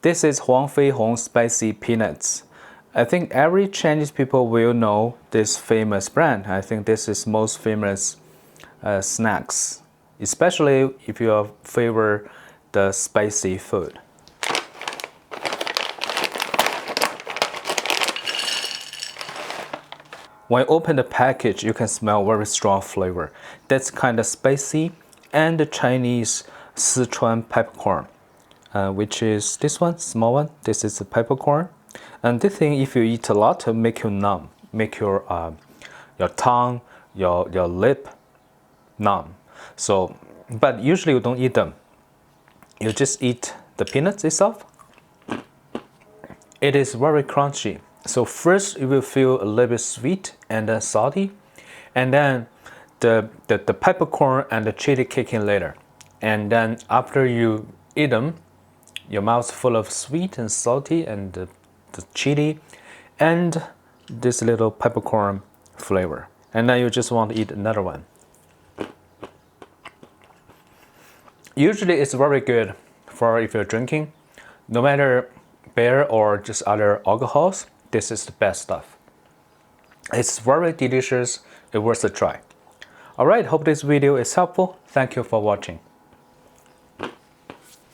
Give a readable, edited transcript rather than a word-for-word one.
This is Huang Fei Hong spicy peanuts. I think every Chinese people will know this famous brand. I think this is most famous snacks, especially if you favor the spicy food. When you open the package, you can smell very strong flavor. That's kind of spicy and the Chinese Sichuan peppercorn, which is this one, small one. This is the peppercorn. And this thing, if you eat a lot, it'll make you numb, make your tongue, your lip numb. So, but usually you don't eat them. You just eat the peanuts itself. It is very crunchy. So first you will feel a little bit sweet and then salty, and then the peppercorn and the chili kick in later. And then after you eat them, your mouth's full of sweet and salty and the chili and this little peppercorn flavor. And then you just want to eat another one. Usually it's very good for if you're drinking, no matter beer or just other alcohols. This is the best stuff. It's very delicious. It's worth a try. Alright, hope this video is helpful. Thank you for watching.